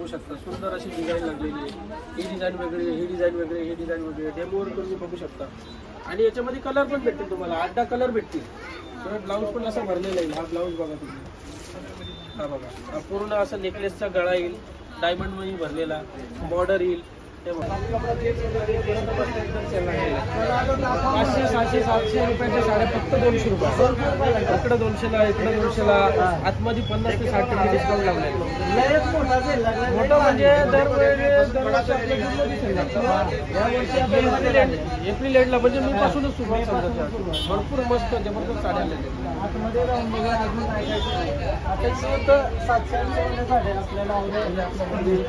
बघू शकता, सुंदर अशी डिझाईन लागलेली आहे. ही डिझाईन वेगळी आहे, ही डिझाईन वेगळी आहे, ही डिझाईन वेगळी आहे. डेमोवर तुम्ही बघू शकता. आणि याच्यामध्ये कलर पण भेटतील तुम्हाला, 8-10 कलर भेटतील. तर ब्लाऊज पण असा भरलेला येईल. हा ब्लाऊज बघा तुम्ही, हा बघा, हा पूर्ण असा नेकलेसचा गळा येईल, डायमंड मध्ये भरलेला, बॉर्डर येईल. ते बघा 500, 600, 700 रुपयाच्या साड्या फक्त 200 रुपये. इकडं 200ला, इकडं 200ला, आतमध्ये 50 ते 60% डिस्काउंट लागलाय. मोठं म्हणजे एप्रिल एंडला, म्हणजे मी पासूनच सुरुवात समजा. भरपूर मस्त जबरदस्त साड्या आल्या आतमध्ये. आता 700 साड्या आपल्याला आवडेल.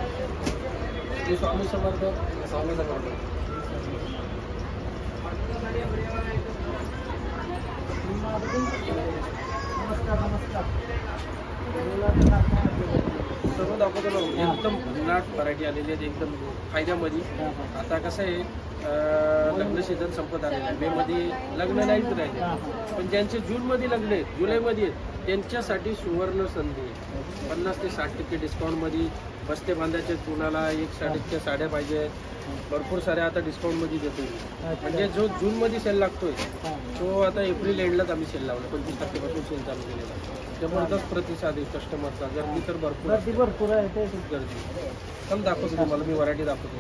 स्वामी समर्थ, स्वामी समर्थ. नमस्कार. सर्व दाखवतो ना, एकदम नाट व्हरायटी आलेली आहे, एकदम फायद्यामध्ये. आता कसं आहे, लग्न सीझन संपत आलेलं आहे. मे मध्ये लग्न नाहीच राहिले, पण ज्यांचे जूनमध्ये लग्न आहेत, जुलैमध्ये आहेत, त्यांच्यासाठी सुवर्ण संधी आहे. 50 ते 60% डिस्काउंटमध्ये बस्ते बांधायचे. कुणाला 1 साडीच्या साड्या पाहिजे, भरपूर साऱ्या आता डिस्काउंटमध्ये देतो. म्हणजे जो जूनमध्ये सेल लागतोय तो आता एप्रिल एंडलाच आम्ही सेल लावला. 25% सेल चालू केलेला. जबरदस्त प्रतिसाद आहे कस्टमरचा. गर्दी तर भरपूर आहे, खूप गर्दी. चल दाखवतो तुम्हाला, मी व्हरायटी दाखवतो.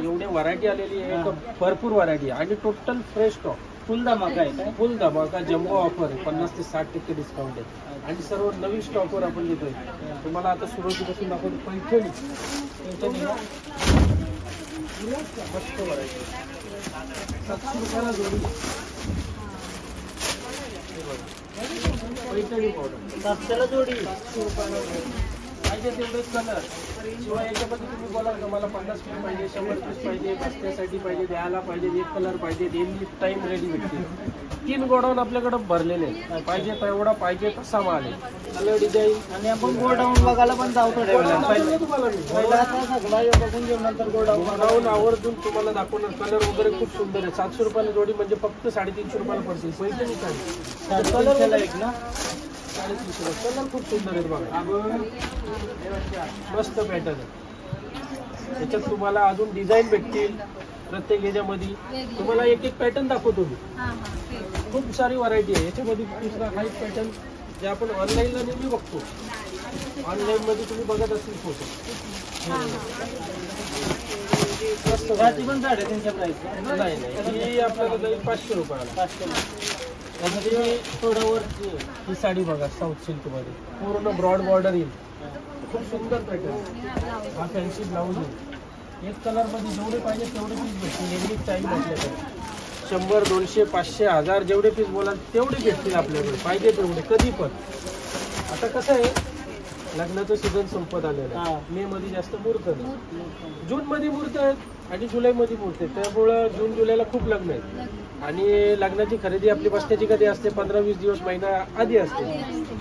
एवढी व्हरायटी आलेली आहे, भरपूर व्हरायटी आणि टोटल फ्रेश स्टॉक. फुल धमाका आहे, फुल धमाका जम्बो ऑफर आहे. 50 ते 60% डिस्काउंट आहे आणि सर्व नवीन स्टॉकवर आपण देतोय तुम्हाला. आता सुरुवातीपासून दाखवतो पैठणी. मस्त व्हरायटी, 700 रुपयाला जोडी. पैठणी पावडर 700ला जोडी, 700 रुपयाला पाहिजे तेवढेच कलर. शिवाय याच्यामध्ये तुम्ही बोलाल का मला 50 पीस पाहिजे, 100 पीस पाहिजे, बस्त्यासाठी पाहिजे, द्यायला पाहिजे, 1 कलर पाहिजे, एनी टाईम रेडी भेटते. 3 गोडाऊन आपल्याकडे भरलेले, पाहिजे तेवढा पाहिजे तसा माल आहे. Colour design. आणि आपण गोडाऊन बघायला पण जाऊ थोड्या वेळा. तुम्हाला बघून घेऊ, नंतर गोडाऊन आवर्जून तुम्हाला दाखवणार. कलर वगैरे खूप सुंदर आहे. 700 रुपयाला जोडी म्हणजे फक्त 350 रुपयाला पडतील. पैठणी साडी कलर एक ना 350 रुपये. कलर खूप सुंदर आहेत बघा, मस्त पॅटर्न आहे. त्याच्यात तुम्हाला अजून डिझाईन भेटतील प्रत्येक ह्याच्यामध्ये. तुम्हाला एक एक पॅटर्न दाखवतो मी. खूप सारी व्हरायटी आहे याच्यामध्ये. दुसरा हा एक पॅटर्न जे आपण ऑनलाईनला नेहमी बघतो, ऑनलाईनमध्ये तुम्ही बघत असेल फोटो. पण साडे 300 प्राईस नाही, ही आपल्याला जाईल 500 रुपयाला. त्यामध्ये थोड्यावर ही साडी बघा, साऊथ सिल्क मध्ये पूर्ण ब्रॉड बॉर्डर येईल. खूप सुंदर पॅटर्न. हा फॅन्सी ब्लाऊज आहे. 1 कलर मध्ये जेवढे पाहिजे तेवढे पीस भेटतील. एवढी टाईम आपल्याकडे 100, 200, 500, 1000 जेवढे पीस बोलाल तेवढे भेटतील आपल्याकडे, पाहिजे तेवढे कधी पण. आता कसं आहे, लग्नाचं सीझन संपत आलेलं आहे. मे मध्ये जास्त मुहूर्त नाही, जून मध्ये मुहूर्त आहेत आणि जुलैमध्ये मुहूर्त आहेत. त्यामुळं जून जुलैला खूप लग्न आहेत आणि लग्नाची खरेदी आपली बस्त्याची कधी असते 15-20 दिवस, महिना आधी असते.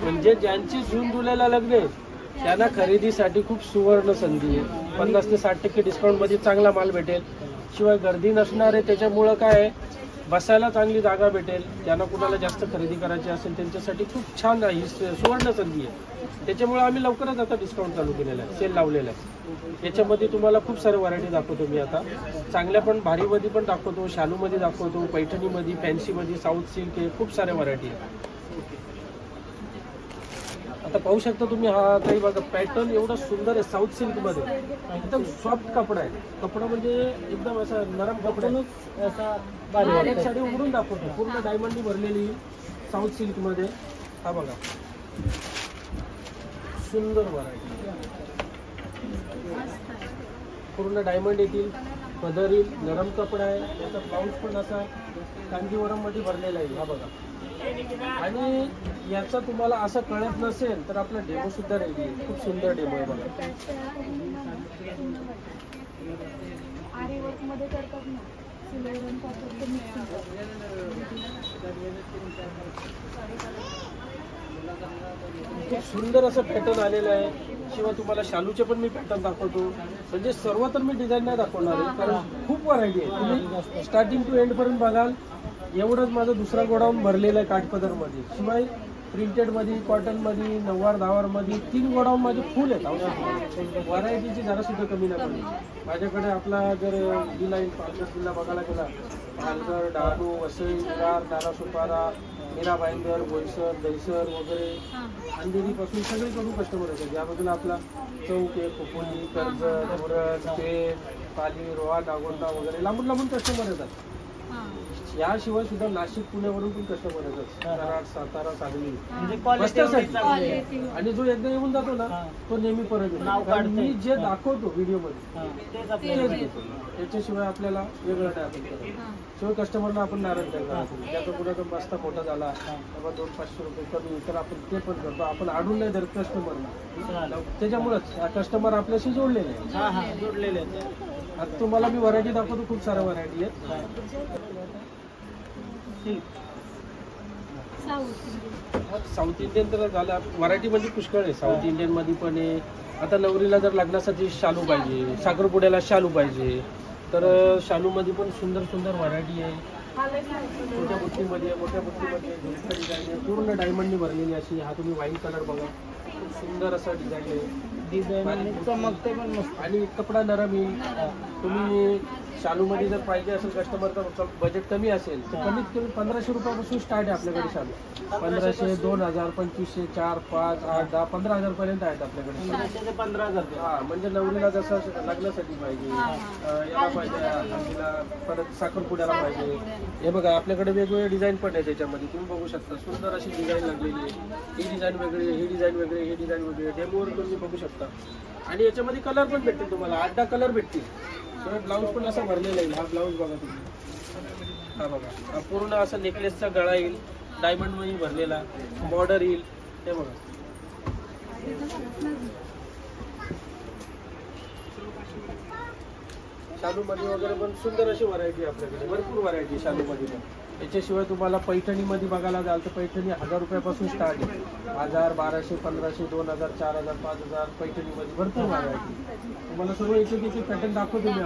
म्हणजे ज्यांची जून जुलैला लग्न आहे त्यांना खरेदीसाठी खूप सुवर्ण संधी आहे. 50 ते 60% डिस्काउंटमध्ये चांगला माल भेटेल. शिवाय गर्दी नसणार आहे, त्याच्यामुळं काय आहे, बसायला चांगली जागा भेटेल. ज्यांना कुणाला जास्त खरेदी करायची असेल त्यांच्यासाठी खूप छान ही सुवर्ण संधी आहे. त्याच्यामुळे आम्ही लवकरच आता डिस्काउंट चालू केलेला आहे, सेल लावलेला आहे. याच्यामध्ये तुम्हाला खूप सारे व्हरायटी दाखवतो मी आता. चांगल्या पण भारीमध्ये पण दाखवतो, शालूमध्ये दाखवतो, पैठणीमध्ये, फॅन्सीमध्ये, साऊथ सिल्क आहे, खूप साऱ्या व्हरायटी आहे. आता पाहू शकता तुम्ही, हा काही बघा पॅटर्न एवढा सुंदर आहे. साऊथ सिल्क मध्ये एकदम सॉफ्ट कपडा आहे. कपडा म्हणजे एकदम असा नरम कपडा, असा एक साडी उघडून दाखवतो. पूर्ण डायमंडनी भरलेली साऊथ सिल्क मध्ये. हा बघा, सुंदर व्हरायटी. पूर्ण डायमंड येतील, पदर येईल, नरम कपडा आहे. त्याचा ब्लाऊज पण असा कांजीवरम मध्ये भरलेला आहे. हा बघा. आणि याचा तुम्हाला असं कळत नसेल तर आपला डेमो सुद्धा रेडी आहे. खूप सुंदर डेमो आहे बघा. खूप सुंदर असं पॅटर्न आलेलं आहे. शिवाय तुम्हाला शालूचे पण मी पॅटर्न दाखवतो. म्हणजे सर्व तर मी डिझाईन नाही दाखवणार आहे कारण खूप व्हरायटी आहे. तुम्ही स्टार्टिंग टू एंड पर्यंत बघाल. एवढंच माझं दुसरा गोडाऊन भरलेलं आहे काठपदरमध्ये. शिवाय प्रिंटेड मध्ये, कॉटन मध्ये, नऊवार धावार मध्ये 3 गोडाऊन माझे फुल आहेत. व्हरायटीची जरा सुद्धा कमी नाही पडली माझ्याकडे. आपला जर जिल्हा पालघर जिल्हा बघायला गेला, पालघर, डहाणू, वसई, विरार, नारासुपारा, मीरा भाईंदर, बोईसर, दहिसर वगैरे अंधेरीपासून सगळीकडून कस्टमर येतात. या बाजूला आपला चौक आहे, खोपोली, कर्जत, मुरड, पेठ, पाली, रोहा, नागोंडा वगैरे लांबून लांबून कस्टमर येतात. याशिवाय सुद्धा नाशिक, पुण्यावरून पण कस्टमर येतात. कराड, सातारा, सांगली बसण्यासाठी. आणि जो एकदा येऊन जातो ना तो नेहमी परत येतो. कारण मी जे दाखवतो व्हिडिओ मध्ये त्याच्याशिवाय आपल्याला वेगळं नाही आपण करत. शिवाय कस्टमरला आपण नाराज नाही करत. ज्याचा कुणाचा बस्ता मोठा झाला तेव्हा 200-500 रुपये कमी तर आपण ते पण करतो. आपण आढळून नाही धरत कस्टमरला. त्याच्यामुळेच कस्टमर आपल्याशी जोडलेले आहेत. आता तुम्हाला मी व्हरायटी दाखवतो. खूप साऱ्या व्हरायटी आहेत. साऊथ इंडियन तर झाला व्हरायटी मध्ये पुष्कळ आहे. साऊथ इंडियन मध्ये पण आहे. आता नवरीला जर लग्नासाठी शालू पाहिजे, साखरपुड्याला शालू पाहिजे तर शालू मध्ये पण सुंदर सुंदर व्हरायटी आहे. छोट्या बुट्टीमध्ये, मोठ्या बुट्टीमध्ये डिझाईन आहे. पूर्ण डायमंडनी भरलेली अशी. हा तुम्ही व्हाईट कलर बघा, खूप सुंदर असा डिझाईन आहे. डिझाईन चमकते पण मस्त आणि कपडा नरम येईल. तुम्ही शालूमध्ये जर पाहिजे असेल, कस्टमरचं बजेट कमी असेल तर कमीत कमी 1500 रुपयापासून स्टार्ट आहे आपल्याकडे शालू. 1500, 2000, 2500, 4, 5, 8, 10, 15,000 पर्यंत आहेत आपल्याकडे. 15,000 हा. म्हणजे नवरीला जसं लग्नासाठी पाहिजे, याला पाहिजे, हळदीला, परत साखरपुड्याला पाहिजे. हे बघा आपल्याकडे वेगवेगळे डिझाईन पण आहे त्याच्यामध्ये. तुम्ही बघू शकता सुंदर अशी डिझाईन लागलेली आहे. ही डिझाईन वेगळी, ही डिझाईन वेगळी, ही डिझाईन वेगळी. डेमोवर तुम्ही बघू शकता. आणि याच्यामध्ये कलर पण भेटतील तुम्हाला. 8-10 कलर भेटतील. ब्लाऊज पण असा भरलेला येईल. हा ब्लाऊज बघा तुम्ही. हा बघा, हा पूर्ण असा नेकलेसचा गळा येईल, डायमंड मध्ये भरलेला, बॉर्डर येईल. हे बघा शालू मध्ये वगैरे पण सुंदर अशी व्हरायटी आपल्याकडे. भरपूर व्हरायटी शालू मध्ये पण. याच्याशिवाय तुम्हाला पैठणी मध्ये बघायला जाल तर पैठणी 1000 रुपयापासून स्टार्ट आहे. 1000, 1200, 1500, 2000, 4000, 5000 पैठणी मध्ये भरपूर व्हरायटी. तुम्हाला सर्व एक एक पॅटर्न दाखवतो मी.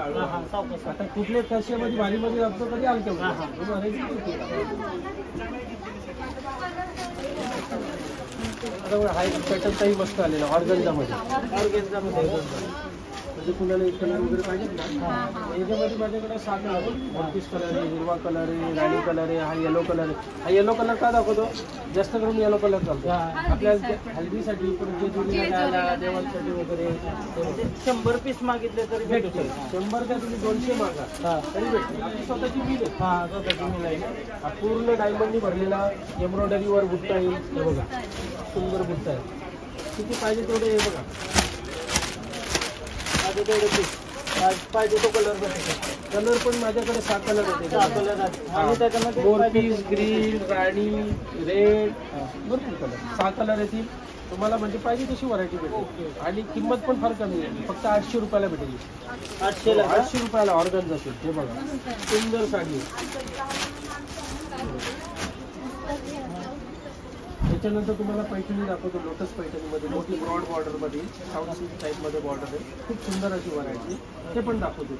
आता कुठल्या कशामध्ये भारीमध्ये दाखवतो कधी आलतो हा एक पॅटर्नचाही मस्त आलेला ऑर्गन्झामध्ये. म्हणजे कुणाला एक कलर वगैरे पाहिजेत ना, याच्यामध्ये माझ्याकडे 6 कलर, 32 कलर आहे, हिरवा कलर आहे, राणी कलर आहे, हा येलो कलर आहे. हा येलो कलर का दाखवतो? जास्त करून येलो कलर चालतो आपल्या हल्दीसाठी, देवांसाठी वगैरे. 100 पीस मागितले तरी भेटतो. 100 का तुम्ही 200 मागा तरी भेटतो. आपली स्वतःची मिल आहे. स्वतःची मिल आहे. हा पूर्ण डायमंडनी भरलेला एम्ब्रॉयडरीवर बुट्टा येईल. हे बघा सुंदर बुट्टा आहे. किती पाहिजे तेवढे हे बघा. पाहिजे तो कलर भेटतो. कलर पण माझ्याकडे 6 कलर होते. 6 कलर आणि त्याच्यामध्ये मोरपीस, ग्रीन, राणी, रेड, भरपूर कलर. 6 कलर येतील तुम्हाला. म्हणजे पाहिजे तशी व्हरायटी भेटेल. आणि किंमत पण फार कमी आहे. फक्त 800 रुपयाला भेटेल. 800 रुपयाला ऑर्गन्झा असेल. हे बघा सुंदर साडी. त्याच्यानंतर तुम्हाला पैठणी दाखवतो. लोटस पैठणीमध्ये मोठी ब्रॉड बॉर्डर मध्ये, साऊथ सिल्क टाईप मध्ये बॉर्डर आहे. खूप सुंदर अशी व्हरायटी. ते पण दाखवतो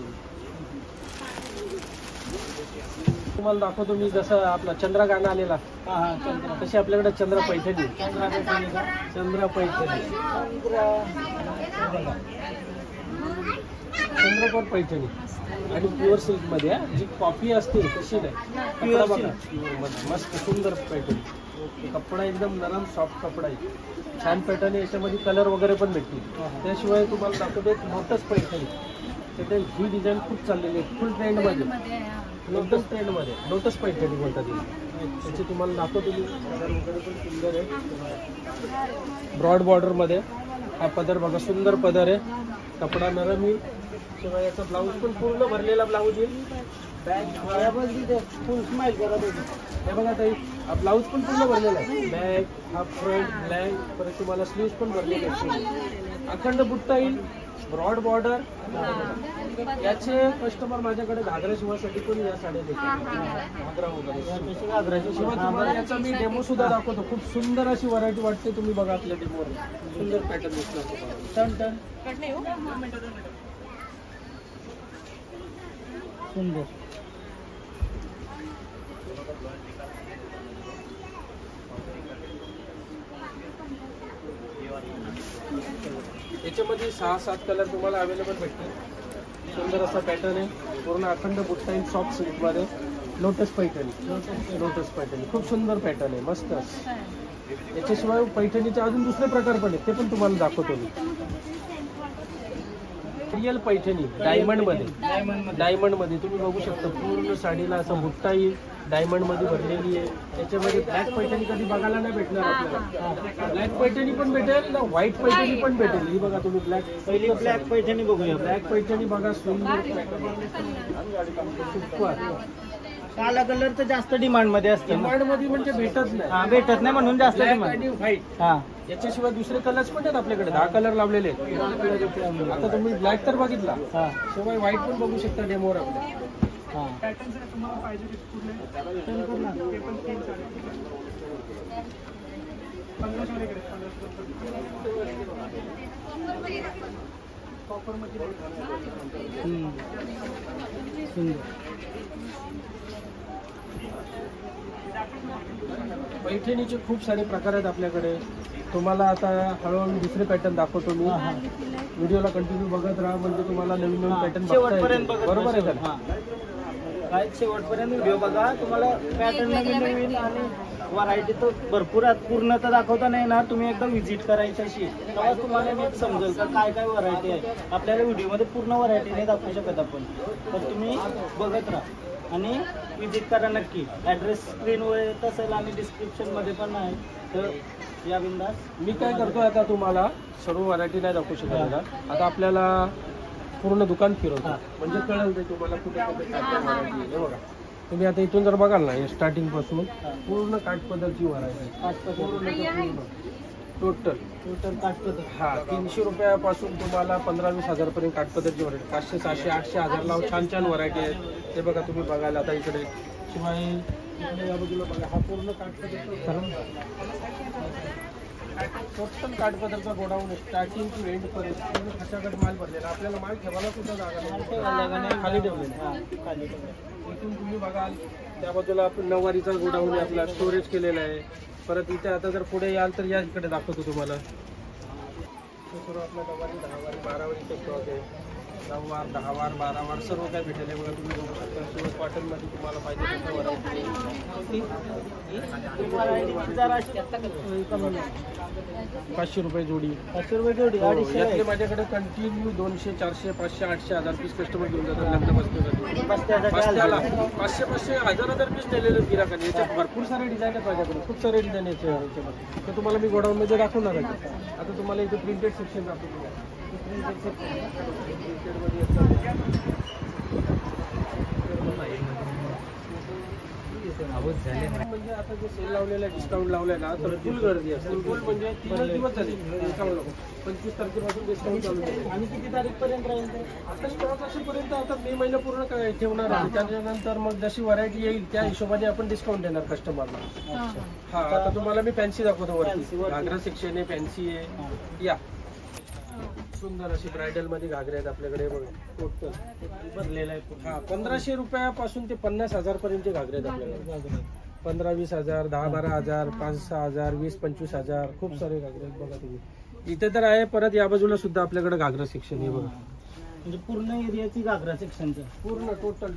तुम्हाला दाखवतो मी. जसं आपला चंद्रा गाणं आलेला तशी आपल्याकडे चंद्रा पैठणी. चंद्रा पैठणी, चंद्रकोर पैठणी आणि प्युअर सिल्क मध्ये. जी कॉपी असते तशी नाही. कपडा बघा मस्त सुंदर पैठणी. कपडा एकदम नरम सॉफ्ट कपडा आहे. छान पॅटर्न आहे. याच्यामध्ये कलर वगैरे पण भेटतील. त्याशिवाय तुम्हाला दाखवतो एक लोटस पैठणी. त्याच्यात ही डिझाईन खूप चाललेली आहे. फुल ट्रेंडमध्ये, एकदम ट्रेंडमध्ये लोटस पैठणी बोलतात. त्याची तुम्हाला दाखवतो मी. कलर वगैरे पण सुंदर आहे. ब्रॉड बॉर्डरमध्ये हा पदर बघा सुंदर पदर आहे. कपडा नरम येईल. शिवाय याचा ब्लाऊज पण पूर्ण भरलेला ब्लाऊज येईल. फुल स्माइल करत होती. हे बघा ताई, हा ब्लाऊज पण पूर्ण भरलेला आहे. बॅक, हा फ्रंट, ब्लॅक, परत तुम्हाला स्लीव्स पण भरलेले आहेत. अखंड बुट्टा येईल, ब्रॉड बॉर्डर. याचे कस्टमर माझ्याकडे घागरा शिवायसाठी पण या साड्या देतात. घागरा वगैरे घागराच्या शिवाय तुम्हाला याचा मी डेमो सुद्धा दाखवतो. खूप सुंदर अशी व्हरायटी वाटते. तुम्ही बघा आपल्या डेमोवर सुंदर पॅटर्न दिसणार. सुंदर याच्यामध्ये 6-7 कलर तुम्हाला अवेलेबल भेटतील. सुंदर असा पॅटर्न आहे, पूर्ण अखंड बुट्टा येईल सॉफ्ट सिल्कमध्ये. लोटस पैठणी, लोटस पैठणी खूप सुंदर पॅटर्न आहे, मस्त. याच्याशिवाय पैठणीचे अजून दुसरे प्रकार पण आहेत, ते पण तुम्हाला दाखवतो मी. रिअल पैठणी डायमंड मध्ये तुम्ही बघू शकता. पूर्ण साडीला असं बुट्टा येईल, डायमंड मध्ये भरलेली आहे. त्याच्यामध्ये ब्लॅक पैठणी कधी बघायला नाही भेटणार आपल्याला. ब्लॅक पैठणी पण भेटेल ना, व्हाईट पैठणी पण भेटेल. ही बघा तुम्ही ब्लॅक पैठणी बघूया. ब्लॅक पैठणी बघा, सुंदर काला कलर तर जास्त डिमांड मध्ये असते. डिमांड मध्ये म्हणजे भेटत नाही म्हणून जास्त डिमांड. व्हाईट याच्याशिवाय दुसरे कलर्स पण आहेत आपल्याकडे. 10 कलर लावलेले आहेत. आता तुम्ही ब्लॅक तर बघितला, शिवाय व्हाईट पण बघू शकता डेमोवर आपल्या. पैठणीचे खूप सारे प्रकार आहेत आपल्याकडे. तुम्हाला आता हळूहळू दुसरे पॅटर्न दाखवतो मी. व्हिडिओला कंटिन्यू बघत राहा, म्हणजे तुम्हाला नवीन नवीन पॅटर्न शेवटपर्यंत बरोबर आहे का? काय शेवटपर्यंत व्हिडिओ बघा, तुम्हाला पॅटर्न नवीन आणि व्हरायटी तर भरपूर आहेत. पूर्ण तर दाखवता नाही येणार, तुम्ही एकदा व्हिजिट करायची अशी, तेव्हा तुम्हाला नीट समजेल का काय काय व्हरायटी आहे. आपल्याला व्हिडिओमध्ये पूर्ण व्हरायटी नाही दाखवू शकत आपण, तर तुम्ही बघत राहा आणि व्हिजिट करा नक्की. ॲड्रेस स्क्रीनवर येत असेल आणि डिस्क्रिप्शनमध्ये पण आहे, तर या बिंदास. मी काय करतो आता, तुम्हाला सर्व व्हरायटी नाही दाखवू शकत. आता आपल्याला पूर्ण दुकान फिरवतो, म्हणजे कळेल ते तुम्हाला कुठे कुठे काय काय व्हरायटी आहे. बघा तुम्ही आता इथून जर बघाल ना, स्टार्टिंग पासून पूर्ण काठपदरची व्हरायटी टोटल काठपदर. 300 रुपयापासून तुम्हाला 15-20 हजारपर्यंत काठपदरची व्हरायटी. 500, 700, 800, 1000 लाव छान व्हरायटी आहे. ते बघा तुम्ही बघायला आता इकडे. शिवाय इकडे या बाजूला बघा, हा पूर्ण काठपदर टोटल काठपदरचा गोडाऊन स्टार्टिंग टू एंड पर्यंत पूर्ण खचाखच माल भरलेला. आपल्याला माल ठेवायला सुद्धा जागा नाही, खाली ठेवलेला. इथून तुम्ही बघाल त्या बाजूला आपण नऊवारीचा गोडाऊन आहे आपला, स्टोरेज केलेला आहे. परत इथे आता जर पुढे याल तर या इकडे दाखवतो तुम्हाला. सर्व आपला 9वारी, 10वारी, 12वारीचा स्टॉक आहे. 9 वार, 10 वार, 12 वार सर्व काय भेटेल आहे. बघा तुम्ही बघू शकता. शिवाय कॉटनमध्ये तुम्हाला पाहिजे तसं व्हरायटी. 500 रुपये जोडी. 500 रुपये जोडी. यातले माझ्याकडे कंटिन्यू 200, 400, 500, 800, 1000 पीस कस्टमर घेऊन जातात. लग्न बसण्याला 500, 1000 पीस नेलेले गिराकाने. याच्यात भरपूर सारे डिझाईन आहेत माझ्याकडे, खूप सारे डिझाईन याच्यामध्ये. तर तुम्हाला मी गोडाऊनमध्ये दाखवणार आहे. आता तुम्हाला इथे प्रिंटेड सेक्शन दाखवतो. प्रिंटेड सेक्शन म्हणजे आता जे सेल लावलेला आहे, डिस्काउंट लावलाय ना, तर फुल गर्दी असते. फुल म्हणजे 3 दिवस झाले डिस्काउंट. 25 तारखेपासून डिस्काउंट चालू आहे. आणि किती तारीखपर्यंत राहील? आता स्टॉक असेपर्यंत आता मे महिना पूर्ण काय ठेवणार आहे. त्याच्यानंतर मग जशी व्हरायटी येईल त्या हिशोबाने आपण डिस्काउंट देणार कस्टमरला. हा, आता तुम्हाला मी फॅन्सी दाखवतो. वरती घागरा सेक्शन आहे, फॅन्सी आहे. या सुंदर अशी ब्रायडल मध्ये घागरे आहेत आपल्याकडे. बघा टोटल भरलेला आहे. 1500 रुपयापासून ते 50,000 पर्यंतचे घागरे आहेत आपल्याकडे. 15-20 हजार, 10-12 हजार, 5-6 हजार, 20-25 हजार, खूप सारे घागरे आहेत. बघा तुम्ही इथे तर आहे. परत या बाजूला सुद्धा आपल्याकडे घागरा सेक्शन आहे. बघा म्हणजे पूर्ण एरियाची घागरा सेक्शनचं पूर्ण टोटल.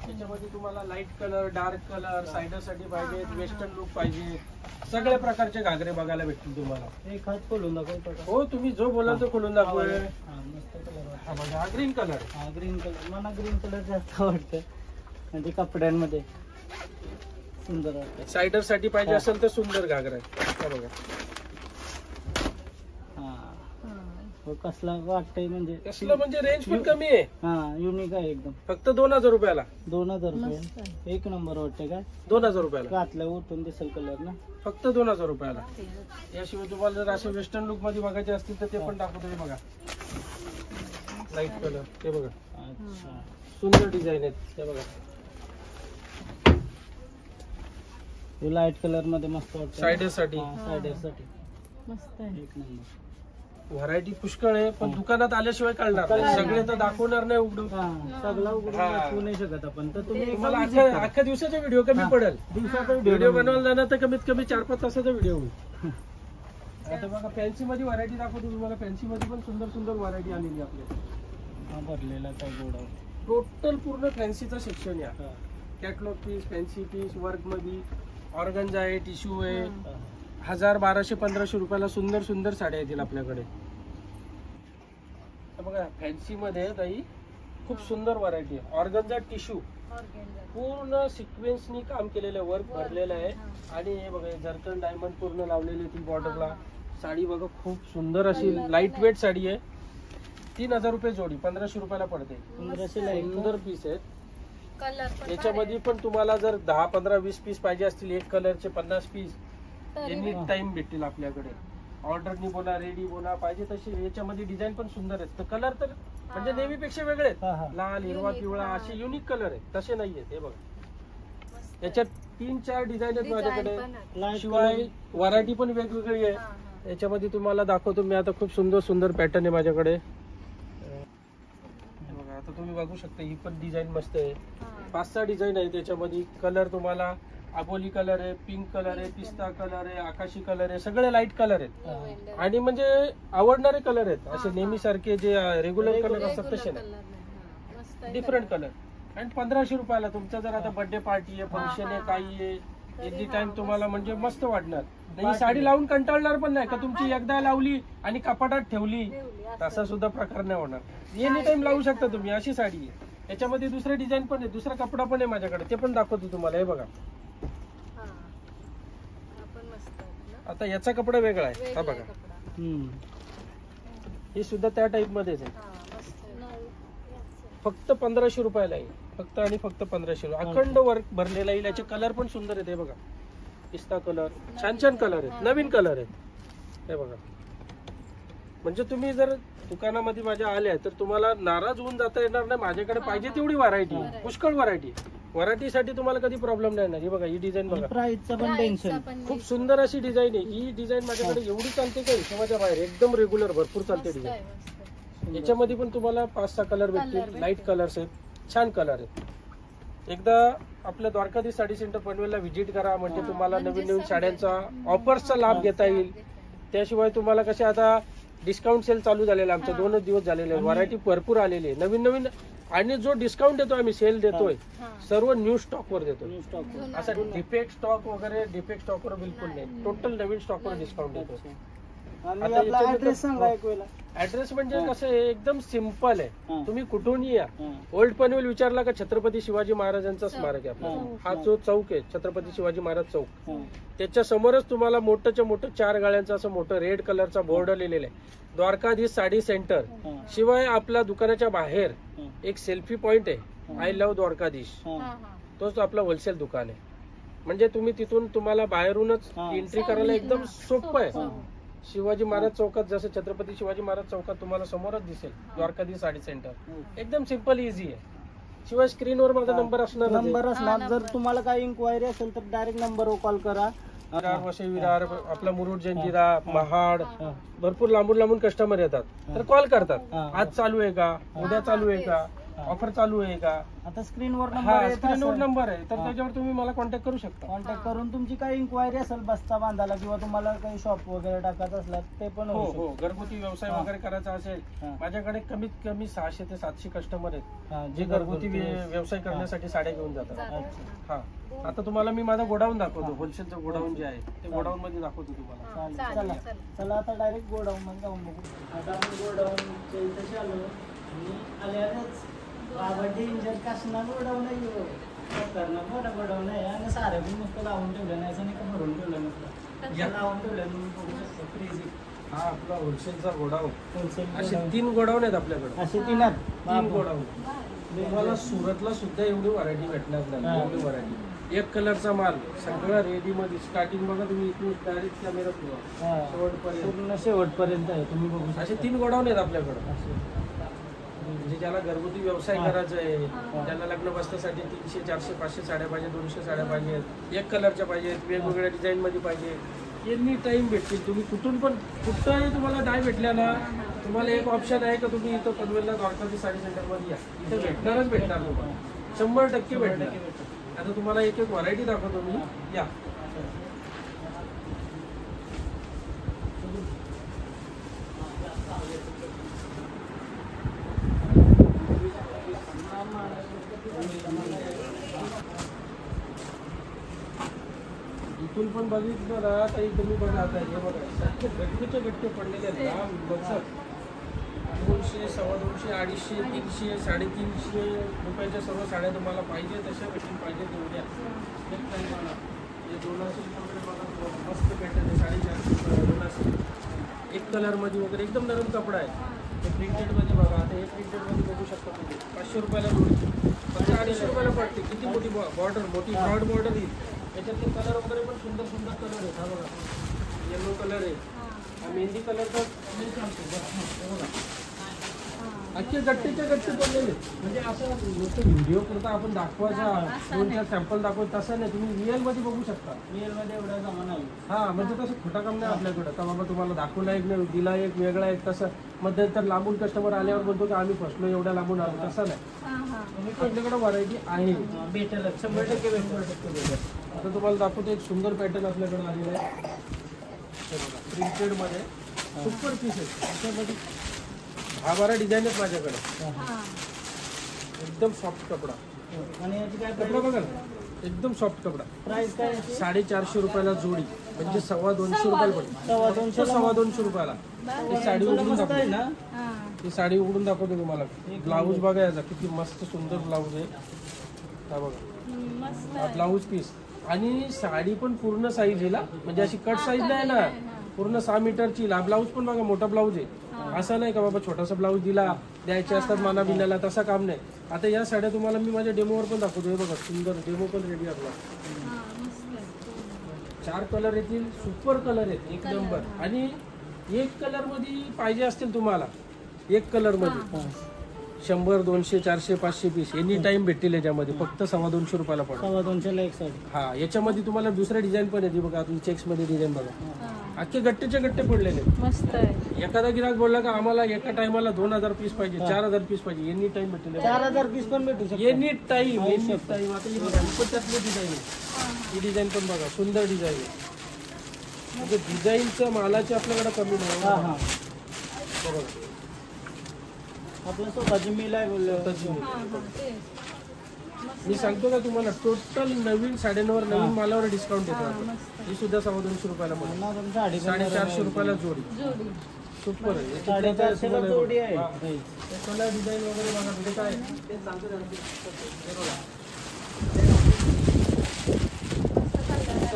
त्याच्यामध्ये तुम्हाला लाईट कलर, डार्क कलर, सायडरसाठी पाहिजे, वेस्टर्न लुक पाहिजे, सगळ्या प्रकारचे घागरे बघायला भेटतील तुम्हाला. एक हात खोलून दाखव. हो, तुम्ही जो बोलाल तो खोलून दाखवा. मस्त कलर. हा बघा, ग्रीन कलर. ग्रीन कलर मला ग्रीन कलर जास्त आवडतं, म्हणजे कपड्यांमध्ये सुंदर वाटतं. सायडर साठी पाहिजे असेल तर सुंदर घागरा आहे. हा बघा, कसला वाटतंय म्हणजे कसलं म्हणजे रेंज पण कमी आहे. युनिक आहे एकदम. फक्त 2000 रुपयाला. 2000 रुपये एक नंबर वाटतंय. काय 2000 रुपयाला घातल्या उठून दिसेल कलर ना. फक्त 2000 रुपयाला. याशिवाय तुम्हाला जर असे वेस्टर्न लुक मध्ये बघायचे असतील तर ते पण दाखवतो. बघा लाईट कलर, ते बघा. अच्छा, सुंदर डिझाईन आहेत. ते बघा लाईट कलर मध्ये मस्त वाटतं. सायडर साठी मस्त आहे. एक नंबर. व्हरायटी पुष्कळ आहे, पण दुकानात आल्याशिवाय कळणार नाही. सगळे तर दाखवणार नाही उघडून. सगळं उघडून दाखवू नाही शकत आपण. तर तुम्ही तुम्हाला अख्ख्या दिवसाचा व्हिडिओ कमी पडेल. दिवसाचा व्हिडिओ बनवायला जाणार तर कमीत कमी 4-5 तासाचा व्हिडिओ होईल. आता बघा फॅन्सी मध्ये व्हरायटी दाखवतो तुम्हाला. फॅन्सी मध्ये पण सुंदर सुंदर व्हरायटी आलेली आपल्याला. हा भरलेला काय गोडाऊन. टोटल पूर्ण फॅन्सीचं सेक्शन या. Catalogue piece, fancy piece, work मध्ये ऑर्गन्झा आहे, टिश्यू आहे. 1000, 1200, 1500 रुपयाला सुंदर सुंदर साड्या येतील आपल्याकडे. बघा फॅन्सी मध्ये ताई खूप सुंदर व्हरायटी आहे. ऑर्गन्झा टिश्यू पूर्ण सिक्वेन्सनी काम केलेलं वर्क भरलेलं आहे. आणि हे बघा जर्कन डायमंड पूर्ण लावलेली ती बॉर्डरला. साडी बघा खूप सुंदर अशी लाईट वेट साडी आहे. 3000 रुपये जोडी, 1500 रुपयाला पडते. सुंदर पीस आहेत. याच्यामध्ये पण तुम्हाला जर 10, 15, 20 पीस पाहिजे असतील, एक कलरचे 50 पीस एनी टाइम भेटतील आपल्याकडे. ऑर्डरनी बोला, रेडी बोला, पाहिजे तशी. याच्यामध्ये डिझाईन पण सुंदर आहेत. तर कलर तर म्हणजे नेहमीपेक्षा वेगळे आहेत. लाल, हिरवा, पिवळा असे युनिक कलर आहेत, तसे नाही आहेत. हे बघा याच्यात 3-4 डिझाईन आहेत माझ्याकडे. शिवाय व्हरायटी पण वेगवेगळी आहे. याच्यामध्ये तुम्हाला दाखवतो मी आता. खूप सुंदर सुंदर पॅटर्न आहे माझ्याकडे. बघा आता तुम्ही बघू शकता, ही पण डिझाईन मस्त आहे. 5-6 डिझाईन आहे त्याच्यामध्ये. कलर तुम्हाला आबोली कलर आहे, पिंक कलर आहे, पिस्ता कलर आहे, आकाशी कलर आहे. सगळे लाईट कलर आहेत आणि म्हणजे आवडणारे कलर आहेत. असे नेहमी सारखे जे रेग्युलर कलर असतात तसे नाही, डिफरंट कलर. आणि 1500 रुपयाला तुमचा जर आता बर्थडे पार्टी आहे, फंक्शन आहे, काही आहे, एनी टाइम तुम्हाला म्हणजे मस्त वाटणार. ही साडी लावून कंटाळणार पण नाही का तुमची. एकदा लावली आणि कपाटात ठेवली तसा सुद्धा प्रकार नाही होणार. एनी टाइम लावू शकता तुम्ही. अशी साडी आहे. याच्यामध्ये दुसरे डिझाईन पण आहे, दुसरा कपडा पण आहे माझ्याकडे. ते पण दाखवतो तुम्हाला. हे बघा आता याचा कपडा वेगळा आहे. हा बघा हे सुद्धा त्या टाइप मध्येच आहे. फक्त 1500 रुपयाला येईल. फक्त आणि फक्त 1500. अखंड वर्क भरलेला येईल. याचे कलर पण सुंदर आहेत. हे बघा पिस्ता कलर, छान छान कलर आहेत, नवीन कलर आहेत. हे बघा म्हणजे तुम्ही जर दुकानामध्ये माझ्या आल्या तर तुम्हाला नाराज होऊन जाता येणार नाही. माझ्याकडे पाहिजे तेवढी व्हरायटी, पुष्कळ व्हरायटी. व्हरायटीसाठी तुम्हाला कधी प्रॉब्लेम नाही ना. ही बघा ही डिझाईन बघा, प्राइसचं पण टेन्शन. खूप सुंदर अशी डिझाईन आहे. ही डिझाईन माझ्याकडे एवढी चालते का हिशोबाच्या बाहेर. एकदम रेग्युलर भरपूर चालते डिझाईन. याच्यामध्ये पण तुम्हाला 5-6 कलर भेटतील. लाईट कलर्स आहेत, छान कलर आहेत. एकदा आपल्या द्वारकाधीश साडी सेंटर पनवेलला व्हिजिट करा. म्हणजे तुम्हाला नवीन नवीन साड्यांचा ऑफर्सचा लाभ घेता येईल. त्याशिवाय तुम्हाला कसे आता डिस्काउंट सेल चालू झालेला आमचा 2च दिवस झालेले. व्हरायटी भरपूर आलेली आहे नवीन नवीन. आणि जो डिस्काउंट देतो आम्ही, सेल देतोय, सर्व न्यू स्टॉक वर देतो. असं डिफेक्ट स्टॉक वगैरे डिफेक्ट स्टॉक वर बिलकुल नाही. टोटल नवीन स्टॉक वर डिस्काउंट देतो. ऍड्रेस सांगा एक वेळा. ऍड्रेस म्हणजे कसं आहे, एकदम सिम्पल आहे. तुम्ही कुठूनही या. ओल्ड पनवेल विचारला का छत्रपती शिवाजी महाराजांचा स्मारक आहे आपला. हा जो चौक आहे छत्रपती शिवाजी महाराज चौक, त्याच्या समोरच तुम्हाला मोठंच्या मोठं 4 गाळ्यांचं असं मोठं रेड कलरचा बोर्ड लिहिलेला आहे, द्वारकाधीश साडी सेंटर. शिवाय आपल्या दुकानाच्या बाहेर एक सेल्फी पॉइंट आहे, आय लव्ह द्वारकाधीश. तोच आपला होलसेल दुकान आहे. म्हणजे तुम्ही तिथून तुम्हाला बाहेरूनच एंट्री करायला एकदम सोपं आहे. शिवाजी महाराज चौकात, जसं छत्रपती शिवाजी महाराज चौकात तुम्हाला समोरच दिसेल द्वारकाधीश साडी सेंटर. एकदम सिंपल इझी आहे. शिवाय स्क्रीनवर माझा नंबर असणार. जर तुम्हाला काही इन्क्वायरी असेल तर डायरेक्ट नंबरवर कॉल करा. विरार, वसई विरार, आपला मुरुड जंजिरा, महाड, भरपूर लांबून लांबून कस्टमर येतात. तर कॉल करतात, आज चालू आहे का, उद्या चालू आहे का, ऑफर चालू आहे का. आता स्क्रीनवर नंबर आहे, तर त्याच्यावर तुम्ही मला कॉन्टॅक्ट करू शकता. कॉन्टॅक्ट करून तुमची काही इन्क्वायरी असेल बस्ता बांधायला किंवा तुम्हाला काही शॉप वगैरे टाकायचं असला ते पण. हो, घरगुती व्यवसाय वगैरे करायचा असेल, माझ्याकडे कमीत कमी 600 ते 700 कस्टमर आहेत जे घरगुती व्यवसाय करण्यासाठी साड्या घेऊन जातात. हा, आता तुम्हाला मी माझा गोडाऊन दाखवतो. होलसेलचं गोडाऊन जे आहे ते गोडाऊन मध्ये दाखवतो तुम्हाला. चला आता डायरेक्ट गोडाऊन मध्ये जाऊन बघू. आता आपण गोडाऊनच्या इथे आलो आणि आल्यानंच डेंजर कसना गोडाऊन आहे. मोठा गोडाऊन आहे आणि सारे पण मस्त लावून ठेवलं नाही, असं नाही का भरून ठेवलं नसतं, लावून ठेवलं. फ्रीज हा आपला होलसेलचा गोडाऊन. होलसेल असे 3 गोडाऊन आहेत आपल्याकडे. असे 3 गोडाऊन. तुम्हाला सुरतला सुद्धा एवढी व्हरायटी भेटणार नाही. एवढी व्हरायटी, एक कलरचा माल सगळा रेडी मध्ये. स्टार्टिंग बघा तुम्ही इथून डायरेक्ट कॅमेरा शेवटपर्यंत, पूर्ण शेवटपर्यंत आहे. तुम्ही बघू असे 3 गोडाऊन आहेत आपल्याकडे. म्हणजे ज्याला घरगुती व्यवसाय करायचा आहे, त्याला लग्न बसण्यासाठी 300, 400, 500 साड्या पाहिजे, 200 साड्या पाहिजेत, एक कलरच्या पाहिजेत, वेगवेगळ्या डिझाईन मध्ये पाहिजे, एनी टाइम भेटतील. तुम्ही कुठून पण कुठंही तुम्हाला नाही भेटल्या ना, तुम्हाला एक ऑप्शन आहे का तुम्ही इथं पनवेलला द्वारकाधीश साडी सेंटर मध्ये या. इथे भेटणार तुम्हाला, 100% भेटणार. आता तुम्हाला एक एक व्हरायटी दाखवतो मी. या आतून पण बघितलं ना तर तुम्ही बघा आता हे बघा सगळे गट्टेचे गट्टे पडलेले आहेत लांब लचक 200, 250, 250, 300, 350 रुपयाच्या सर्व साड्या तुम्हाला पाहिजे तशा भेटून पाहिजे तेवढ्या एक टाईमाला. हे 200 वगैरे बघा मस्त पॅटर्न आहे 450 200 एक कलरमध्ये वगैरे एकदम नरम कपडा आहे. हे प्रिंटेडमध्ये बघा आता हे प्रिंटेडमध्ये बघू शकता तुम्ही 500 रुपयाला जोडी फक्त 250 रुपयाला पडते. किती मोठी बॉर्डर मोठी ब्रॉड बॉर्डर येईल. याच्यातले कलर वगैरे पण सुंदर सुंदर कलर आहेत. हा बघा येलो कलर आहे हा मेहंदी कलरचा मी सांगतो बघा अख्खे गट्टेचे गट्टे पडलेले म्हणजे असं नुसतं व्हिडिओ करता आपण दाखवायचा 2-4 सॅम्पल दाखवत तसं नाही. तुम्ही रिअलमध्ये बघू शकता. रिअलमध्ये एवढा जमा नाही. हां म्हणजे तसं खोटा काम नाही आपल्याकडं का बाबा तुम्हाला दाखवला एक नाही दिला एक वेगळा एक तसं मध्यंतर लांबून कस्टमर आल्यावर बोलतो की आम्ही फसलो एवढ्या लांबून आलो तसं नाही. तुम्ही आपल्याकडं व्हरायटी आहे भेटेल 100% भेटेल. आता तुम्हाला दाखवतो एक सुंदर पॅटर्न आपल्याकडे आलेला आहे प्रिंटेडमध्ये सुपर पीस आहे. त्याच्यामध्ये 10-12 डिझाईन आहेत माझ्याकडे. एकदम सॉफ्ट कपडा आणि याची काय कपडा बघा ना एकदम सॉफ्ट कपडा. प्राइस काय याची? 450 रुपयाला जोडी म्हणजे 250 रुपयाला पडते. 250 रुपयाला. ही साडी उघडून मस्त आहे दाखवतो ना. ही साडी उघडून दाखवतो तुम्हाला. ब्लाऊज बघा याचा किती मस्त सुंदर ब्लाऊज आहे. हा बघा ब्लाऊज पीस आणि साडी पण पूर्ण साईज येईल म्हणजे अशी कट साईज नाही ना पूर्ण 6 मीटरची. ब्लाऊज पण बघा मोठा ब्लाऊज आहे. असं नाही का बाबा छोटासा ब्लाऊज दिला द्यायचे असतात माना बिनाला तसं काम नाही. आता या साड्या तुम्हाला मी माझ्या डेमोवर पण दाखवतो. हे बघा सुंदर डेमो पण रेडी आपला 4 कलर येतील सुपर कलर आहेत एक नंबर. आणि एक कलर मध्ये पाहिजे असतील तुम्हाला एक कलर मध्ये 100, 200, 400, 500 पीस एनी टाइम भेटतील याच्यामध्ये फक्त 250 रुपयाला पडेल. 250 एक साडी. हा याच्यामध्ये तुम्हाला दुसऱ्या डिझाईन पण येते बघा. तुम्ही चेक्स मध्ये डिझाईन बघा अख्खे गट्टेचे गट्टे पडलेले मस्त आहे. एखादा गिराक बोलला का आम्हाला एका टायमाला 2000 पीस पाहिजे 4000 पीस पाहिजे एनी टाइम भेटेल. 4000 पीस पण भेटू शकतो एनी टाइम आता ही बघा त्यातली डिझाईन आहे. ही डिझाईन पण बघा सुंदर डिझाईन आहे. म्हणजे डिझाईनचं मालाचे आपल्याकडे कमी नाही. हा हा बघा आपल्या स्वतःची मिल आहे बोललो. मी सांगतो का तुम्हाला टोटल नवीन 9.5 नवीन मालावर डिस्काउंट देतो आपण. ही सुद्धा 250 रुपयाला पडेल. 450 रुपयाला जोडी सुपर आहे. 450 ला जोडी आहे. कलर डिझाईन वगैरे बघा म्हणजे काय ते सांगतो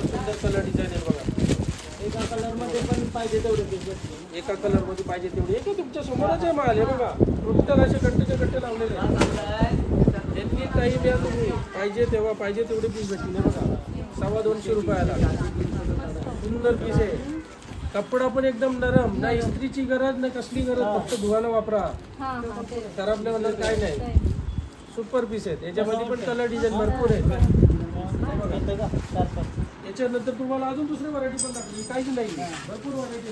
सुंदर कलर डिझाईन आहे बघा. एका कलर मध्ये पण पाहिजे तेवढे पीस भेटतील. एका कलर मध्ये पाहिजे तेवढे एक तुमच्या समोरच आहे माल हे बघा टोटल असे गट्टेचे गट्टे लावलेले एनी टाईम या तुम्ही पाहिजे तेव्हा पाहिजे तेवढे पीस भेटतील. हे बघा 250 रुपयाला सुंदर पीस आहे. कपडा पण एकदम नरम ना इस्त्रीची गरज ना कसली गरज फक्त धुवायला वापरा खराबल्यावर काय नाही. सुपर पीस आहेत. याच्यामध्ये पण कलर डिझाईन भरपूर आहेत. याच्यानंतर तुम्हाला अजून दुसरी व्हरायटी पण दाखवली काहीच नाही भरपूर व्हरायटी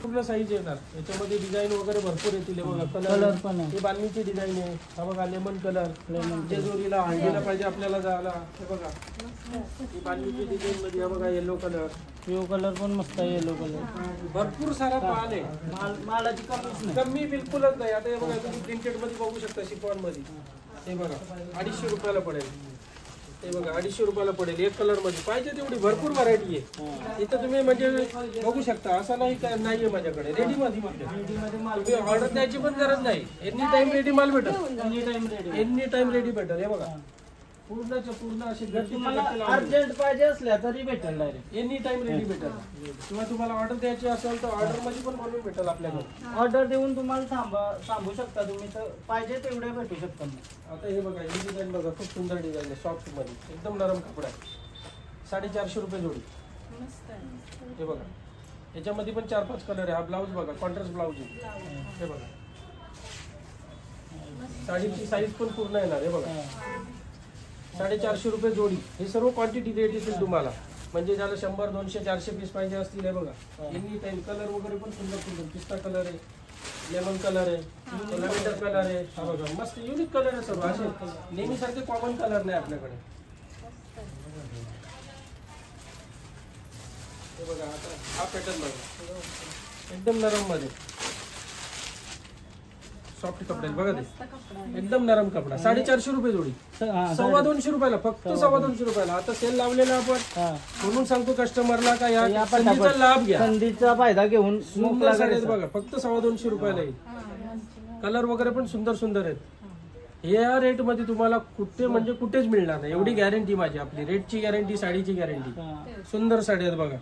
पूर्ण साईज येणार. याच्यामध्ये डिझाईन वगैरे भरपूर येतील. बघा कलर पण ही बांधणीची डिझाईन आहे. हा बघा लेमन कलर जेजुरीला हळदीला पाहिजे आपल्याला जायला. हे बघा ही बांधणीची डिझाईन मध्ये हा बघा येलो कलर. येलो कलर पण मस्त आहे. येलो कलर भरपूर सारा माल आहे. मालाची कमीच नाही. कमी बिलकुलच नाही. आता हे बघा तुम्ही प्रिंटेड मध्ये बघू शकता शिफॉन मध्ये. हे बघा 250 रुपयाला पडेल. हे बघा 250 रुपयाला पडेल. एक कलर मध्ये पाहिजे तेवढी भरपूर व्हरायटी आहे. इथं तुम्ही म्हणजे बघू शकता. असं नाही काय नाहीये माझ्याकडे रेडी मध्ये माल. ऑर्डर द्यायची पण गरज नाही. एनी टाइम रेडी माल भेटेल. एनी टाइम रेडी भेटेल. हे बघा पूर्णच्या पूर्ण असे तुम्हाला अर्जंट पाहिजे असल्या तरी भेटेल डायरेक्ट. एनी टाइम रेडी भेटेल. किंवा तुम्हाला ऑर्डर द्यायची असेल तर ऑर्डर मध्ये पण बनवून भेटेल आपल्याकडे. ऑर्डर देऊन तुम्हाला थांबू शकता तुम्ही तर पाहिजे तेवढे भेटू शकता. आता हे बघा ही डिझाईन बघा खूप सुंदर डिझाईन आहे. सॉफ्ट मध्ये एकदम नरम कपडा आहे. 450 रुपये जोडी. हे बघा याच्यामध्ये पण 4-5 कलर आहे. हा ब्लाऊज बघा कॉन्ट्रास्ट ब्लाऊज आहे. हे बघा साडीची साईज पण पूर्ण येणार. हे बघा 450 रुपये जोडी. हे सर्व क्वांटिटी रेट येतील तुम्हाला म्हणजे ज्याला 100, 200, 400 पीस पाहिजे असतील. हे बघा एनी टाइम कलर वगैरे पण सुंदर सुंदर पिस्ता कलर आहे लेमन कलर आहे लॅव्हेंडर कलर आहे. हा बघा मस्त युनिक कलर आहे सर्व असे नेहमी सारखे कॉमन कलर नाही आपल्याकडे. हे बघा आता हा पॅटर्न बघा एकदम नरम मध्ये सॉफ्ट कपडे बघा ते एकदम नरम कपडा 450 रुपये जोडी 225 रुपयाला फक्त 225 रुपयाला आता सेल लावलेला आपण म्हणून सांगतो कस्टमरला का या संधीचा लाभ घ्या संधीचा फायदा घेऊन सुंदर साडी आहेत बघा फक्त 225 रुपयाला येईल कलर वगैरे पण सुंदर सुंदर आहेत या रेट मध्ये तुम्हाला कुठे म्हणजे कुठेच मिळणार नाही एवढी गॅरंटी माझी आपली रेटची गॅरंटी साडीची गॅरंटी सुंदर साडी आहेत बघा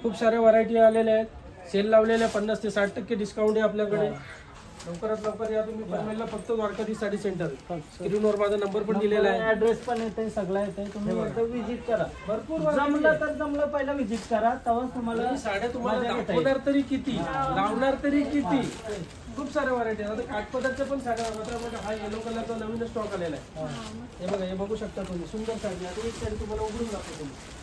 खूप साऱ्या व्हरायटी आलेल्या आहेत सेल लावलेल्या 50 ते 60% डिस्काउंट आहे आपल्याकडे लवकरात लवकर या तुम्ही पनवेलला फक्त द्वारकाधीश साडी सेंटर स्क्रीनवर माझा नंबर पण दिलेला आहे ऍड्रेस पण येते सगळं येते तुम्ही एकदा विजिट करा भरपूर जमलं तर जमलं पहिला विजिट करा तेव्हाच तुम्हाला साड्या तुम्हाला दाखवणार तरी किती लावणार तरी किती खूप साऱ्या व्हरायटी आता काठपदरच्या पण साड्या बघा हा येलो कलरचा नवीन स्टॉक आलेला आहे हे बघा हे बघू शकता तुम्ही सुंदर साडी आता एक साडी तुम्हाला उघडून दाखवतो तुम्ही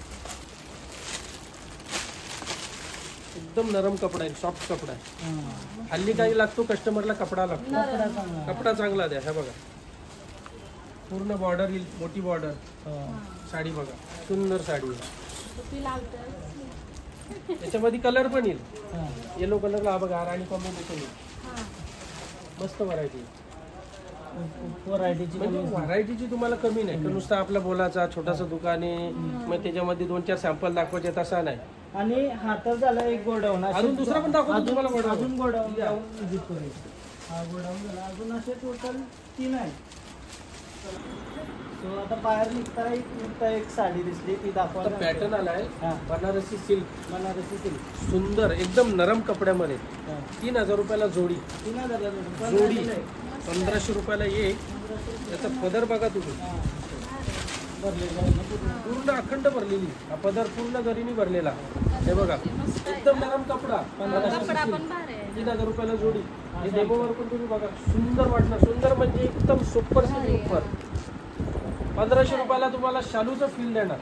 एकदम नरम कपडा आहे सॉफ्ट कपडा आहे हल्ली काही लागतो कस्टमरला कपडा लागतो कपडा चांगला द्या हे बघा पूर्ण बॉर्डर येईल मोठी बॉर्डर साडी बघा सुंदर साडी याच्यामध्ये कलर पण येईल येलो कलरला हा बघा राणी कॉम्बिनेशन येईल मस्त व्हरायटी व्हरायटीची तुम्हाला कमी नाही तर नुसतं आपला बोलाचा छोटासा दुकान आहे मग त्याच्यामध्ये 2-4 सॅम्पल दाखवायचे तसा नाही आणि हा तर झाला एक गोडाऊन अजून दुसरा पण दाखवतो तुम्हाला गोडाऊन अजून गोडाऊन विजिट करू हा गोडाऊन झाला अजून असे टोटल 3 आहे सो आता बाहेर निघता एक साडी दिसली ती दाखवा पॅटर्न आलाय बनारसी सिल्क सुंदर एकदम नरम कपड्यामध्ये 3000 रुपयाला जोडी 3000 जोडी 1500 रुपयाला एक याचा पदर बघा तुम्ही पूर्ण अखंड भरलेली हा पदर पूर्ण जरीने भरलेला हे बघा एकदम नरम कपडा 3000 रुपयाला जोडी हे डेमोवर पण तुम्ही बघा सुंदर वाटणार सुंदर म्हणजे एकदम सुपर सुपर 1500 रुपयाला तुम्हाला शालूचं फील देणार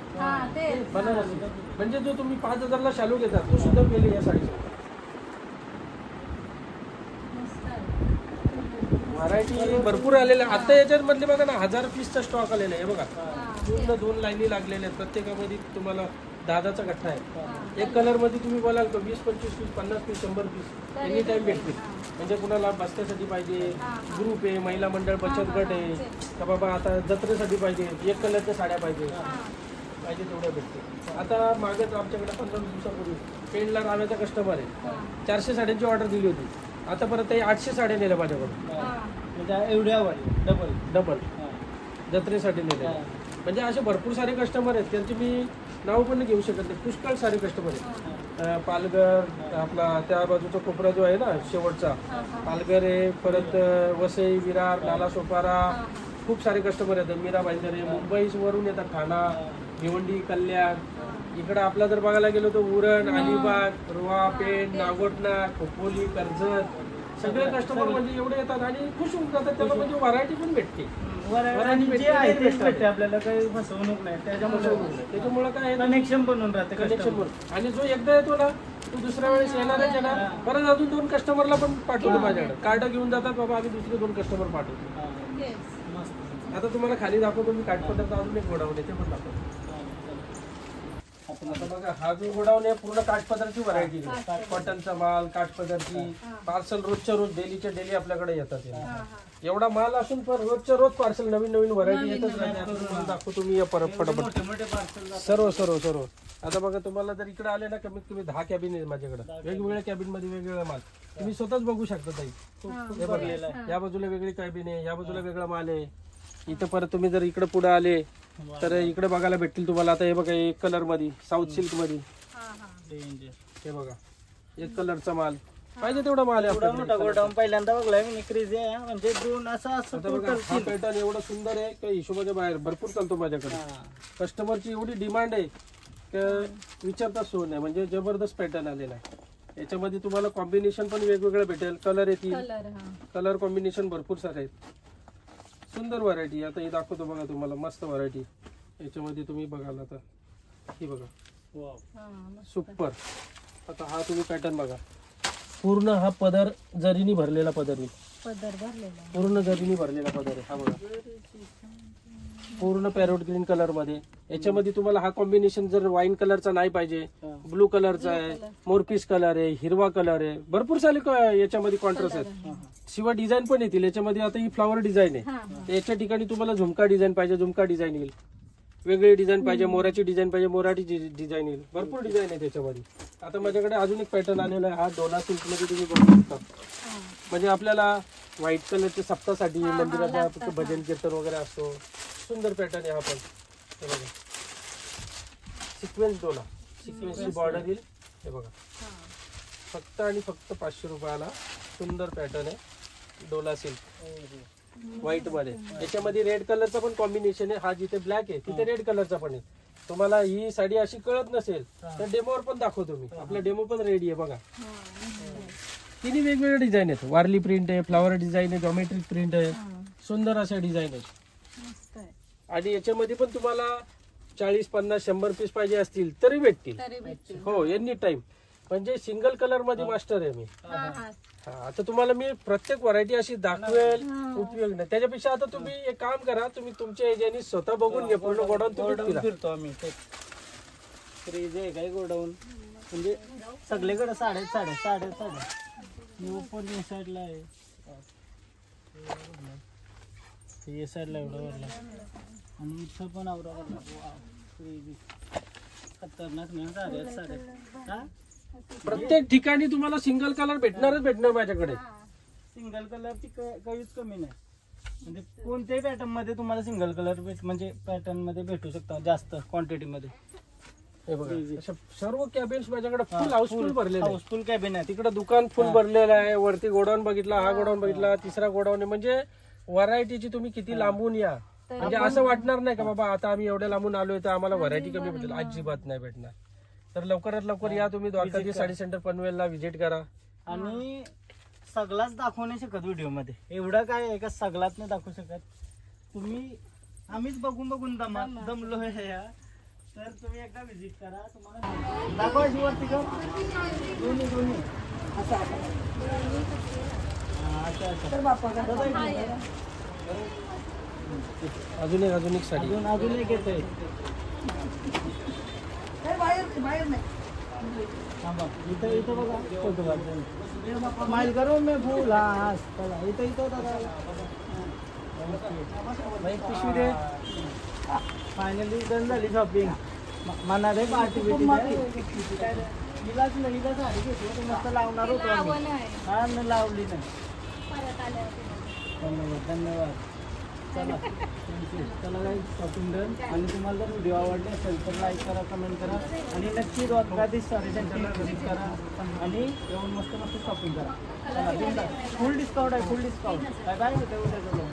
बनारसी म्हणजे जो तुम्ही 5000 ला शालू घेतात तो सुद्धा केली या साडीचा व्हरायटी भरपूर आलेल्या आता याच्यात मधले बघा ना 1000 पीसचा स्टॉक आलेला आहे बघा पूर्ण 2 लाईनी लागलेल्या आहेत प्रत्येकामध्ये तुम्हाला 10चा गठ्ठा आहे एक कलर मध्ये तुम्ही बोलाल तर 20-25 piece 50 piece 100 piece any time भेटतील म्हणजे कुणाला बसण्यासाठी पाहिजे ग्रुप आहे महिला मंडळ बचत गट आहे का बाबा आता जत्रेसाठी पाहिजे एक कलरच्या साड्या पाहिजे तेवढ्या भेटते आता मागेच आमच्याकडे 15 दिवसापूर्वी पेंडला राव्याचा कस्टमर आहे 400 साड्यांची ऑर्डर दिली होती आता परत ते 800 साड्या नेल्या माझ्याकडून म्हणजे एवढ्या डबल जत्रेसाठी नेल्या म्हणजे असे भरपूर सारे कस्टमर आहेत त्यांचे मी नाव पण घेऊ शकत नाही पुष्कळ सारे कस्टमर आहेत पालघर आपला त्या बाजूचा कोपरा जो आहे ना शेवटचा पालघर आहे परत वसई विरार नालासोपारा खूप सारे कस्टमर आहेत मीरा भाईंदरे मुंबईवरून येतात ठाणा भिवंडी कल्याण इकडं आपला जर बघायला गेलो तर उरण अलिबाग रुवा पेठ नागोठणा खोपोली कर्जत सगळे कस्टमर म्हणजे एवढे येतात आणि खुश होऊन जातात त्याला म्हणजे व्हरायटी पण भेटते आपल्याला काही फसवणूक नाही त्याच्यामुळे काय कनेक्शन बनवून राहते कनेक्शन आणि जो एकदा येतो ना तो दुसऱ्या वेळेस येणारच येणार परत अजून 2 कस्टमरला पण पाठवतो माझ्याकडे कार्ड घेऊन जातात बाबा आम्ही दुसरे 2 कस्टमर पाठवतो आता तुम्हाला खाली दाखवतो मी काठपदरचा अजून एक गोडाऊन आहे ते पण दाखवतो आता बघा हा जो गोडाऊन आहे पूर्ण काठपदरची व्हरायटी कॉटनचा माल काठपदरची पार्सल रोजच्या रोज डेलीच्या डेली आपल्याकडे येतात एवढा माल असून पण रोजच्या रोज पार्सल नवीन व्हरायटी येतच नाही दाखवतो मी फटाफट सर्व आता बघा तुम्हाला जर इकडे आले ना कमीत कमी 10 कॅबिन आहे माझ्याकडे वेगवेगळ्या कॅबिन मध्ये वेगवेगळा माल तुम्ही स्वतःच बघू शकता ताई हे बघा या बाजूला वेगळी कॅबिन आहे या बाजूला वेगळा माल आहे इथं परत तुम्ही जर इकडे पुढे आले तर इकडे बघायला भेटतील तुम्हाला आता हे बघा एक कलर मध्ये साऊथ सिल्क मध्ये हे बघा एक कलरचा माल पाहिजे तेवढा माल आहे गोडाऊन पहिल्यांदा बघलाय मी क्रेझी आहे म्हणजे 2 असं हा पॅटर्न एवढा सुंदर आहे की हिशोबाच्या बाहेर भरपूर चालतो माझ्याकडे कस्टमरची एवढी डिमांड आहे की विचारता सोय नाही म्हणजे जबरदस्त पॅटर्न आलेला आहे याच्यामध्ये तुम्हाला कॉम्बिनेशन पण वेगवेगळं भेटेल कलर येतील कलर कॉम्बिनेशन भरपूर सारे आहेत सुंदर व्हरायटी आता हे दाखवतो बघा तुम्हाला मस्त व्हरायटी याच्यामध्ये तुम्ही बघाल आता ही बघा सुपर आता हा तुम्ही पॅटर्न बघा पूर्ण हा पदर जरीनी भरलेला पदर पूर्ण जरीनी भरलेला पदर आहे हा बघा पूर्ण पॅरोट ग्रीन कलर मध्ये. याच्यामध्ये तुम्हाला हा कॉम्बिनेशन जर वाईन कलरचा नाही पाहिजे, ब्लू कलरचा आहे, मोरपीस कलर आहे, हिरवा कलर आहे, भरपूर सारे याच्यामध्ये कॉन्ट्रास्ट आहेत. शिवाय डिझाईन पण येतील याच्यामध्ये. आता ही फ्लॉवर डिझाईन आहे, याच्या ठिकाणी तुम्हाला झुमका डिझाईन पाहिजे, झुमका डिझाईन येईल. वेगळी डिझाईन पाहिजे, मोराची डिझाईन पाहिजे, मोराची डिझाईन येईल. भरपूर डिझाईन आहे त्याच्यामध्ये. आता माझ्याकडे अजून एक पॅटर्न आलेला आहे, हा डोला सिल्क मध्ये तुम्ही बघू शकता. म्हणजे आपल्याला व्हाईट कलरच्या सप्तासाठी मंदिराचा भजन कीर्तन वगैरे असतो. सुंदर पॅटर्न आहे हा पण. हे बघा, सिक्वेन्स डोला, सिक्वेन्सची बॉर्डर येईल. हे बघा, फक्त आणि फक्त 500 रुपयाला सुंदर पॅटर्न आहे. डोला सिल्क व्हाईट मध्ये. याच्यामध्ये रेड कलरचा पण कॉम्बिनेशन आहे. हा जिथे ब्लॅक आहे तिथे रेड कलरचा पण आहे. तुम्हाला ही साडी अशी कळत नसेल तर डेमोवर पण दाखवतो मी. आपला डेमो पण रेडी आहे बघा. तिन्ही वेगवेगळे डिझाईन आहेत. वारली प्रिंट आहे, फ्लावर डिझाईन आहे, जॉमेट्रिक प्रिंट आहे. सुंदर अशा डिझाईन आहेत. आणि याच्यामध्ये पण तुम्हाला 40, 50, 100 पीस पाहिजे असतील तरी भेटतील. हो, एनी टाइम. म्हणजे सिंगल कलर मध्ये मास्टर आहे मी. आता तुम्हाला मी प्रत्येक व्हरायटी अशी दाखवेल, उपयोग नाही त्याच्यापेक्षा. आता तुम्ही एक काम करा, तुम्ही तुमच्या एरियाने स्वतः बघून घ्या. पूर्ण गोडाऊन फिरतो आम्ही. फ्रीज आहे काय गोडाऊन, म्हणजे सगळीकडे साड्या पण साईडला आहे, हे साईडला एवढं वरला. आणि इथं पण आवडा खतरनाक नाही साड्या. प्रत्येक ठिकाणी तुम्हाला सिंगल कलर भेटणार माझ्याकडे. सिंगल कलरची काहीच कमी नाही. म्हणजे कोणत्याही पॅटर्न मध्ये तुम्हाला सिंगल कलर म्हणजे पॅटर्न मध्ये भेटू शकता जास्त क्वांटिटी मध्ये. हे बघा, सर्व कॅबिन्स माझ्याकडे फुल हाऊसफुल भरलेले. हाऊसफुल कॅबिन आहे. तिकडे दुकान फुल भरलेलं आहे. वरती गोडाऊन बघितला, हा गोडाऊन बघितला, तिसरा गोडाऊन आहे. म्हणजे व्हरायटीची तुम्ही किती लांबून या, म्हणजे असं वाटणार नाही का बाबा आता आम्ही एवढ्या लांबून आलोय तर आम्हाला व्हरायटी कमी भेटेल. अजिबात नाही भेटणार. तर लवकरात लवकर या तुम्ही. द्वारकाधीश साडी सेंटर पनवेलला व्हिजिट करा. आणि सगळाच दाखवू नाही शकत व्हिडिओ मध्ये. एवढं काय आहे का सगळाच नाही दाखवू शकत. तुम्ही आम्हीच बघून दमलो आहे. तर तुम्ही एकदा व्हिजिट करा. तुम्हाला दाखवायची वरती का दोन्ही असं अजून एक साडी अजून एक येत आहे. इथं बघा फोटो स्माइल करो मैं फूल. हा इथं पिशवी दे. फायनली डन झाली शॉपिंग. म्हणा रे पार्टी बिटी हिलाच साडी घेतली मस्त लावणार होतो आम्ही. हा न लावली नाही. धन्यवाद. चला काही शॉपिंग डन. आणि तुम्हाला जर व्हिडिओ आवडले असेल तर लाईक करा, कमेंट करा. आणि नक्की द्वारकाधीश साडी सेंटरला व्हिजिट करा आणि येऊन मस्त शॉपिंग करा. चला फुल डिस्काउंट आहे, फुल डिस्काउंट. काय काय होतं